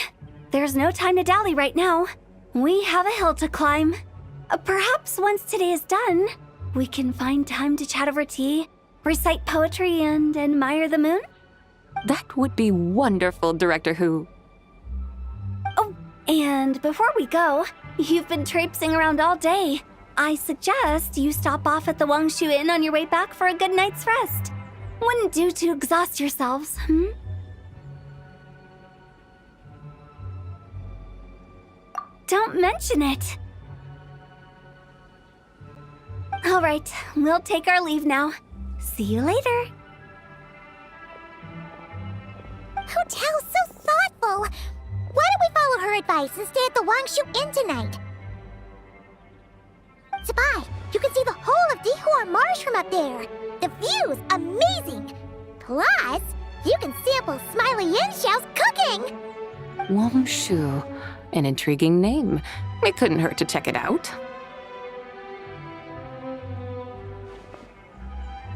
there's no time to dally right now. We have a hill to climb. Perhaps once today is done, we can find time to chat over tea, recite poetry, and admire the moon? That would be wonderful, Director Who. Oh, and before we go, you've been traipsing around all day. I suggest you stop off at the Wangshu Inn on your way back for a good night's rest. Wouldn't do to exhaust yourselves, Don't mention it. All right, we'll take our leave now. See you later. Hotel's so thoughtful. Why don't we follow her advice and stay at the Wangshu Inn tonight? Zabai, you can see the whole of Dihua Marsh from up there. The view's amazing. Plus, you can sample Smiley Yin-Xiao's cooking. Wangshu. An intriguing name. It couldn't hurt to check it out.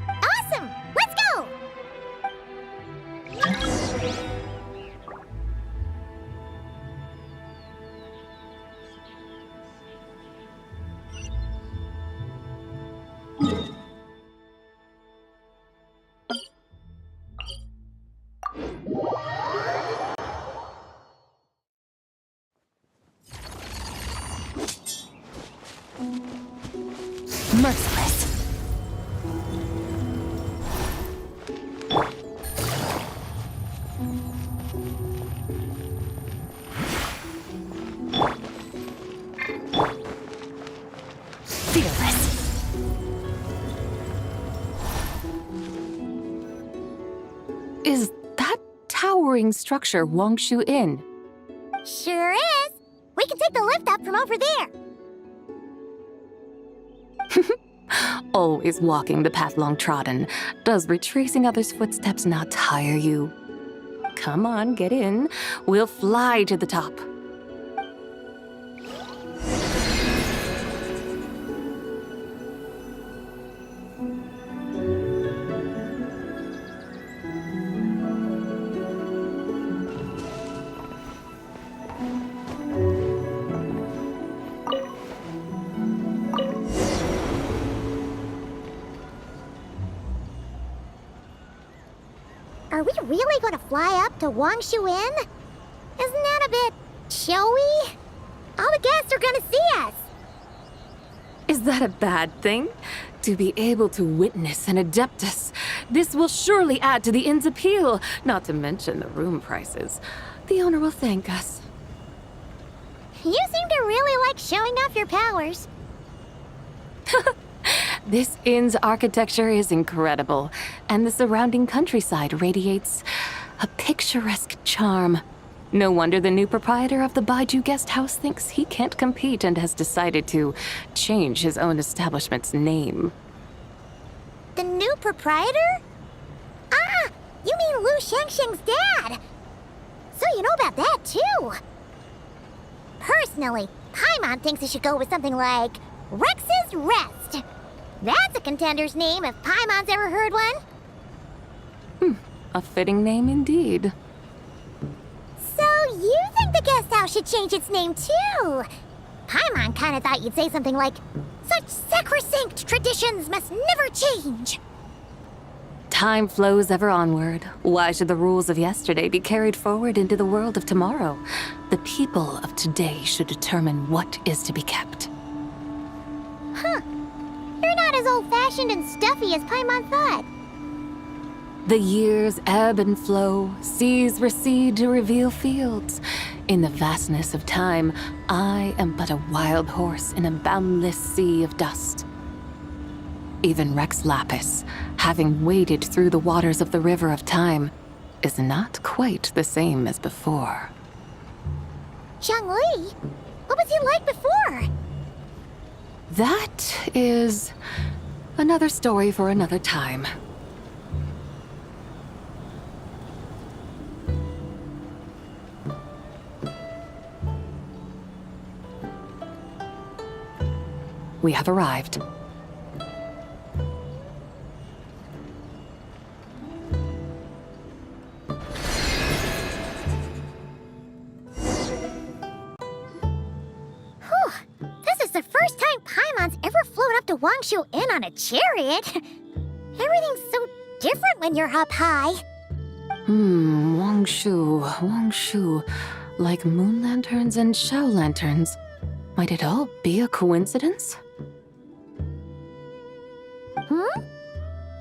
Awesome! Let's go! Merciless. towering structure Wangshu Inn. Sure is. We can take the lift up from over there. Always walking the path long trodden. Does retracing others' footsteps not tire you? Come on, get in. We'll fly to the top. Are we really going to fly up to Wangshu Inn? Isn't that a bit showy? All the guests are going to see us. Is that a bad thing? To be able to witness an Adeptus. This will surely add to the inn's appeal, not to mention the room prices. The owner will thank us. You seem to really like showing off your powers. This inn's architecture is incredible, and the surrounding countryside radiates a picturesque charm. No wonder the new proprietor of the Baiju guest house thinks he can't compete and has decided to change his own establishment's name. The new proprietor? Ah, you mean Lu Shengsheng's dad. So you know about that, too. Personally, Paimon thinks it should go with something like Rex's Rest. That's a contender's name if Paimon's ever heard one. A fitting name indeed. So you think the guest house should change its name too? Paimon kinda thought you'd say something like, such sacrosanct traditions must never change. Time flows ever onward. Why should the rules of yesterday be carried forward into the world of tomorrow? The people of today should determine what is to be kept. Huh. You're not as old-fashioned and stuffy as Paimon thought. The years ebb and flow, seas recede to reveal fields. In the vastness of time, I am but a wild horse in a boundless sea of dust. Even Rex Lapis, having waded through the waters of the river of time, is not quite the same as before. Zhongli? What was he like before? That is another story for another time. We have arrived. This is the first time Paimon's ever flown up to Wangshu Inn on a chariot. Everything's so different when you're up high. Wangshu. Like moon lanterns and shao lanterns. Might it all be a coincidence?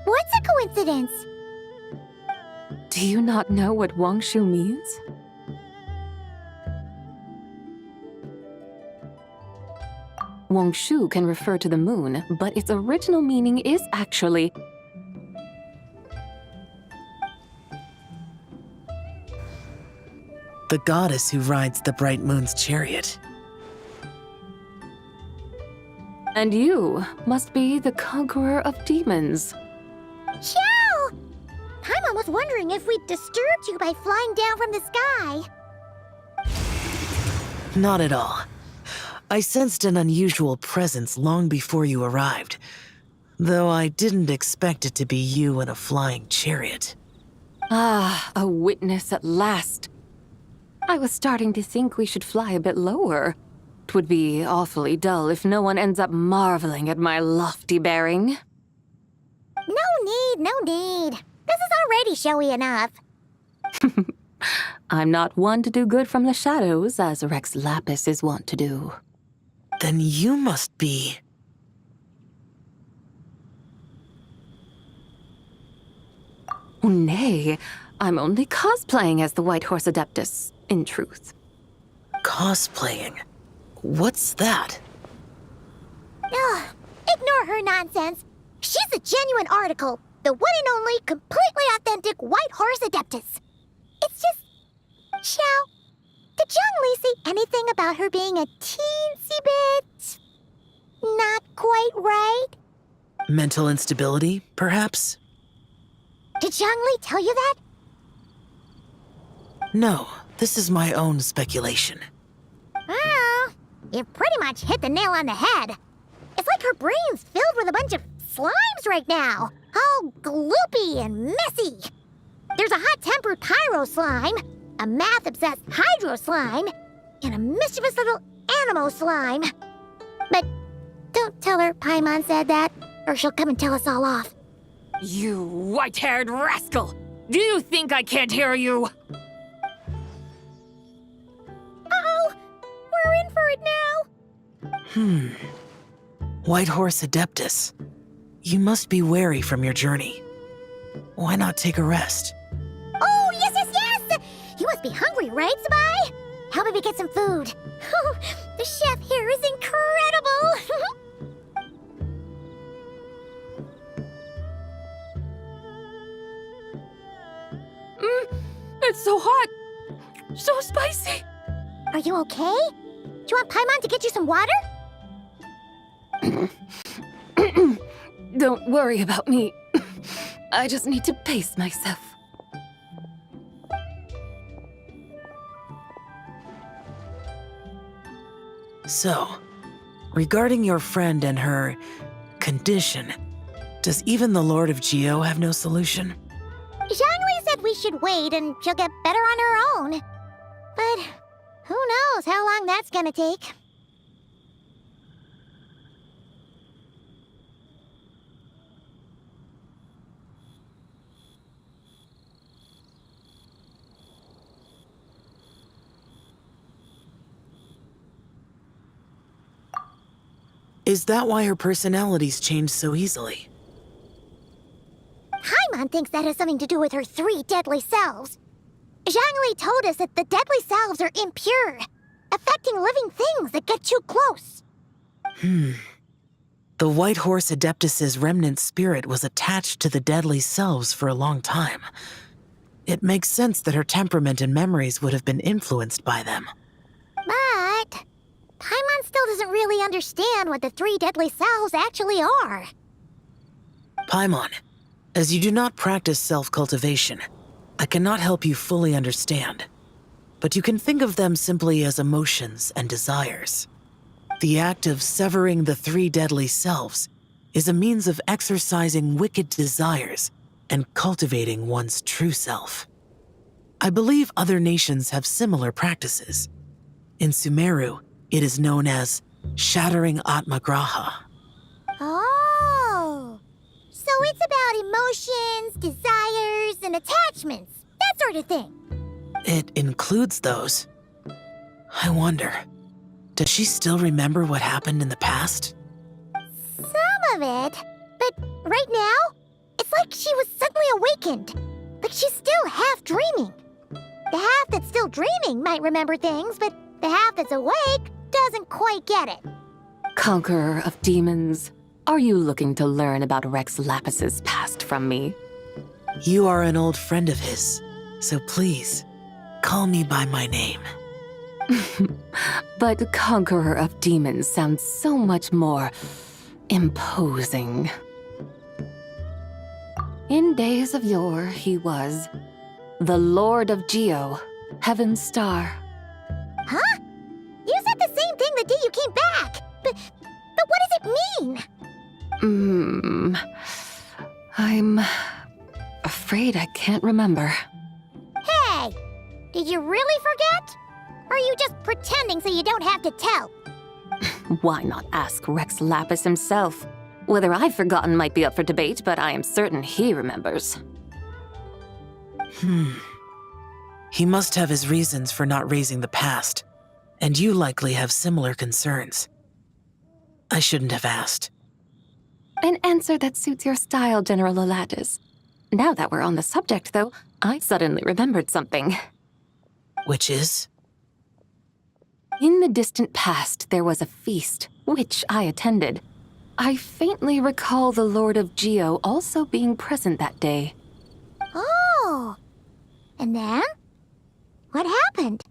What's a coincidence? Do you not know what Wangshu means? Wangshu can refer to the moon, but its original meaning is actually the goddess who rides the bright moon's chariot. And you must be the conqueror of demons. Chow! Paimon was wondering if we'd disturbed you by flying down from the sky. Not at all. I sensed an unusual presence long before you arrived, though I didn't expect it to be you in a flying chariot. Ah, a witness at last. I was starting to think we should fly a bit lower. It would be awfully dull if no one ends up marveling at my lofty bearing. No need. This is already showy enough. I'm not one to do good from the shadows, as Rex Lapis is wont to do. Then you must be... Oh, nay, I'm only cosplaying as the White Horse Adeptus, in truth. Cosplaying? What's that? Ugh, ignore her nonsense. She's a genuine article. The one and only, completely authentic White Horse Adeptus. It's just Xiao, did Zhongli say anything about her being a teensy bit not quite right? Mental instability, perhaps? Did Zhongli tell you that? No, this is my own speculation. Oh, you pretty much hit the nail on the head. It's like her brain's filled with a bunch of slimes right now, all gloopy and messy. There's a hot-tempered pyro slime, a math-obsessed hydro slime, and a mischievous little animal slime. But don't tell her Paimon said that, or she'll come and tell us all off. You white-haired rascal! Do you think I can't hear you? Uh-oh! We're in for it now! White Horse Adeptus. You must be wary from your journey. Why not take a rest? Oh, yes, yes, yes! You must be hungry, right, Sabai? How about we get some food? Oh, the chef here is incredible! It's so hot! So spicy! Are you okay? Do you want Paimon to get you some water? Don't worry about me. I just need to pace myself. So, regarding your friend and her condition, does even the Lord of Geo have no solution? Zhongli said we should wait and she'll get better on her own. But who knows how long that's gonna take. Is that why her personalities change so easily? Paimon thinks that has something to do with her 3 deadly selves. Zhongli told us that the deadly selves are impure, affecting living things that get too close. The White Horse Adeptus's remnant spirit was attached to the deadly selves for a long time. It makes sense that her temperament and memories would have been influenced by them. But Paimon still doesn't really understand what the 3 deadly selves actually are. Paimon, as you do not practice self-cultivation, I cannot help you fully understand. But you can think of them simply as emotions and desires. The act of severing the 3 deadly selves is a means of exercising wicked desires and cultivating one's true self. I believe other nations have similar practices. In Sumeru, it is known as shattering Atmagraha. Oh, so it's about emotions, desires, and attachments, that sort of thing. It includes those. I wonder, does she still remember what happened in the past? Some of it, but right now, it's like she was suddenly awakened. Like she's still half dreaming. The half that's still dreaming might remember things, but the half that's awake doesn't quite get it. Conqueror of demons, are you looking to learn about Rex Lapis's past from me? You are an old friend of his, so please, call me by my name. But Conqueror of Demons sounds so much more imposing. In days of yore, he was the Lord of Geo, Heaven's Star. Huh? You said the same thing the day you came back, but what does it mean? I'm afraid I can't remember. Hey, did you really forget? Or are you just pretending so you don't have to tell? Why not ask Rex Lapis himself? Whether I've forgotten might be up for debate, but I am certain he remembers. He must have his reasons for not raising the past, and you likely have similar concerns. I shouldn't have asked. An answer that suits your style, General Olatis. Now that we're on the subject, though, I suddenly remembered something. Which is? In the distant past, there was a feast, which I attended. I faintly recall the Lord of Geo also being present that day. Oh, and then? What happened?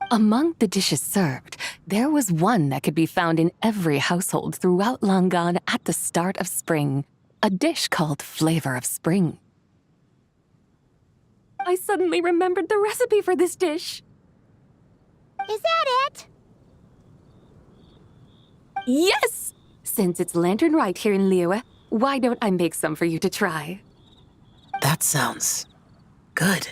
Among the dishes served, there was one that could be found in every household throughout Langan at the start of spring. A dish called Flavor of Spring. I suddenly remembered the recipe for this dish. Is that it? Yes! Since it's Lantern Rite here in Liyue, why don't I make some for you to try? That sounds good.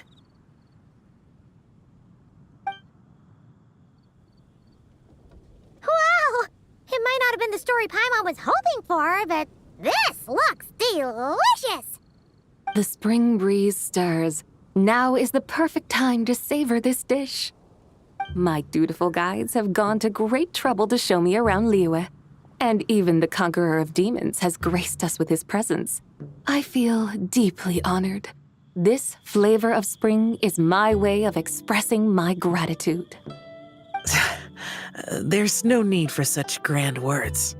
Wow! It might not have been the story Paimon was hoping for, but this looks delicious! The spring breeze stirs. Now is the perfect time to savor this dish. My dutiful guides have gone to great trouble to show me around Liyue, and even the Conqueror of Demons has graced us with his presence. I feel deeply honored. This Flavor of Spring is my way of expressing my gratitude. There's no need for such grand words.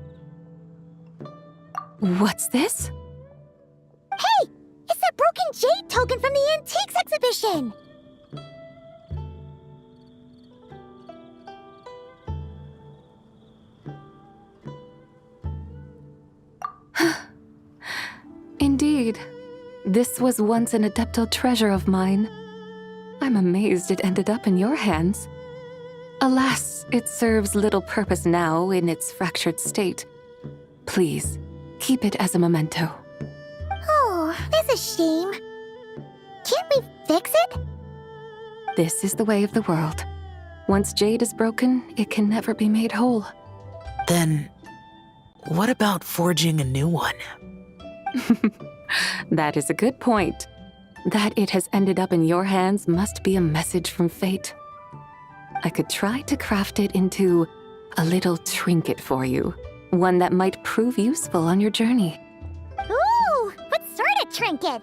What's this? Hey! It's that broken jade token from the Antiques exhibition! Indeed. This was once an Adeptal treasure of mine. I'm amazed it ended up in your hands. Alas, it serves little purpose now in its fractured state. Please, keep it as a memento. Oh, that's a shame. Can't we fix it? This is the way of the world. Once jade is broken, it can never be made whole. Then, what about forging a new one? That is a good point. That it has ended up in your hands must be a message from fate. I could try to craft it into a little trinket for you. One that might prove useful on your journey. Ooh, what sort of trinket?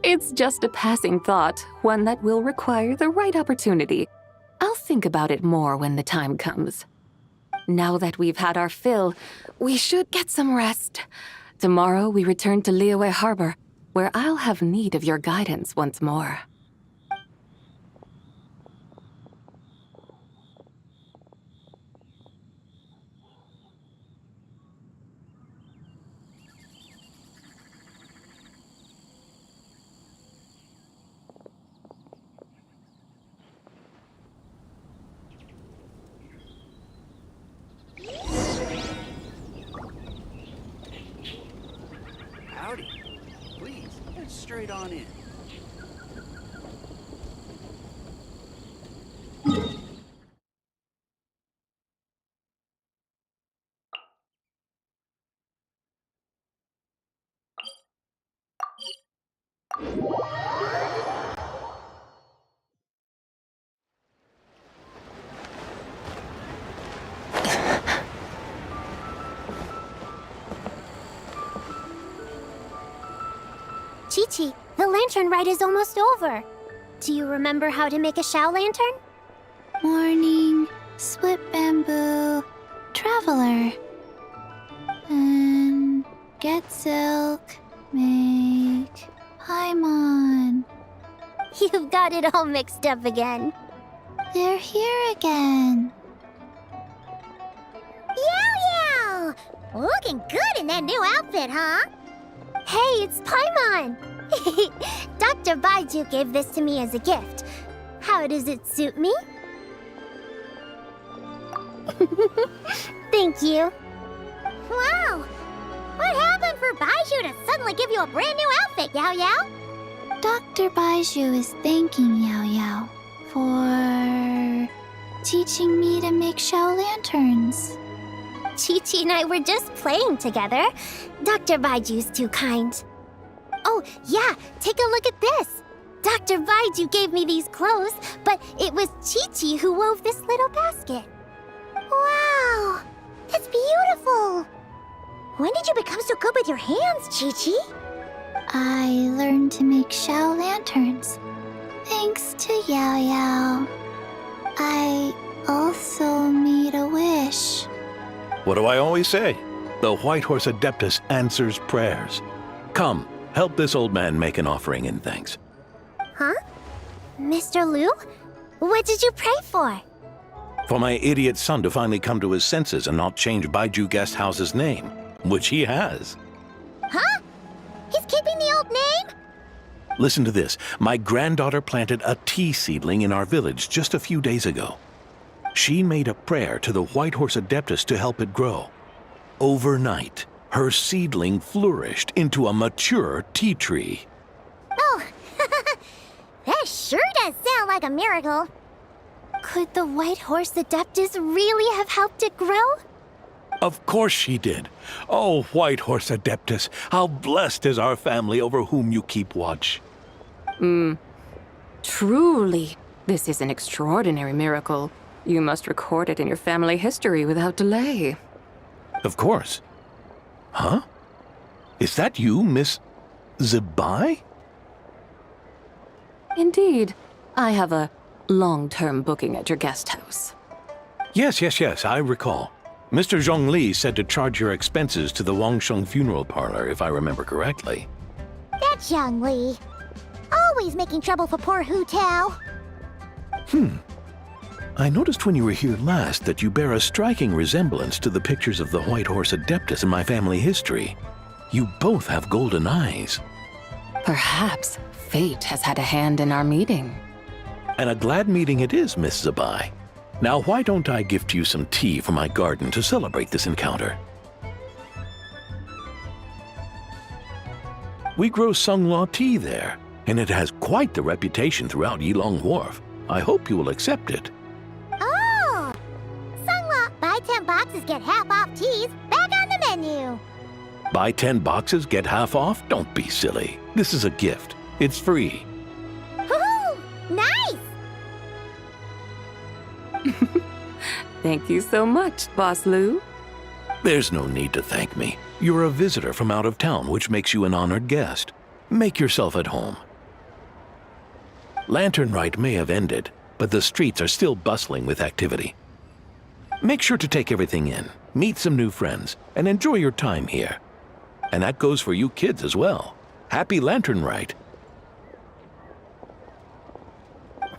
It's just a passing thought, one that will require the right opportunity. I'll think about it more when the time comes. Now that we've had our fill, we should get some rest. Tomorrow we return to Liyue Harbor, where I'll have need of your guidance once more. Howdy. Please, head straight on in. Chi-Chi, the lantern rite is almost over. Do you remember how to make a Shao lantern? Morning, split bamboo, traveler. And get silk, make Paimon. You've got it all mixed up again. They're here again. Yow! Looking good in that new outfit, huh? Hey, it's Paimon! Dr. Baiju gave this to me as a gift. How does it suit me? Thank you. Wow! What happened for Baiju to suddenly give you a brand new outfit, Yao Yao? Dr. Baiju is thanking Yao Yao for teaching me to make Shao lanterns. Chi-Chi and I were just playing together. Dr. Baiju's too kind. Oh, yeah, take a look at this. Dr. Baiju gave me these clothes, but it was Chi-Chi who wove this little basket. Wow, that's beautiful. When did you become so good with your hands, Chi-Chi? I learned to make Shao lanterns, thanks to Yao Yao. I also made a wish. What do I always say? The White Horse Adeptus answers prayers. Come, help this old man make an offering in thanks. Huh? Mr. Liu? What did you pray for? For my idiot son to finally come to his senses and not change Baiju Guest House's name, which he has. Huh? He's keeping the old name? Listen to this. My granddaughter planted a tea seedling in our village just a few days ago. She made a prayer to the White Horse Adeptus to help it grow. Overnight, her seedling flourished into a mature tea tree. Oh, that sure does sound like a miracle. Could the White Horse Adeptus really have helped it grow? Of course she did. Oh, White Horse Adeptus, how blessed is our family over whom you keep watch. Truly, this is an extraordinary miracle. You must record it in your family history without delay. Of course. Huh? Is that you, Miss Zibai? Indeed. I have a long-term booking at your guest house. Yes, I recall. Mr. Zhongli said to charge your expenses to the Wangsheng funeral parlor, if I remember correctly. That's Young Li. Always making trouble for poor Hu Tao. I noticed when you were here last that you bear a striking resemblance to the pictures of the White Horse Adeptus in my family history. You both have golden eyes. Perhaps fate has had a hand in our meeting. And a glad meeting it is, Miss Zibai. Now, why don't I gift you some tea from my garden to celebrate this encounter? We grow Sunghua tea there, and it has quite the reputation throughout Yilong Wharf. I hope you will accept it. Oh! Sunghua, buy 10 boxes, get half off teas, back on the menu. Buy 10 boxes, get half off? Don't be silly. This is a gift. It's free. Woohoo! Nice! Thank you so much, Boss Liu. There's no need to thank me. You're a visitor from out of town, which makes you an honored guest. Make yourself at home. Lantern Rite may have ended, but the streets are still bustling with activity. Make sure to take everything in, meet some new friends, and enjoy your time here. And that goes for you kids as well. Happy Lantern Rite.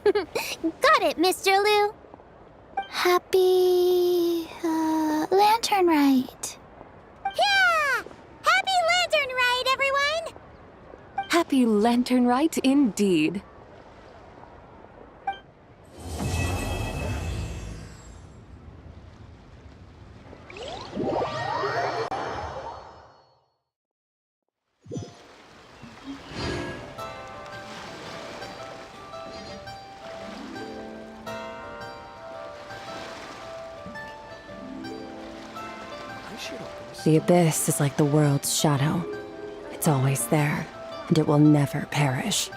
Got it, Mr. Liu. Happy Lantern Rite. Yeah! Happy Lantern Rite, everyone! Happy Lantern Rite indeed. The abyss is like the world's shadow. It's always there, and it will never perish.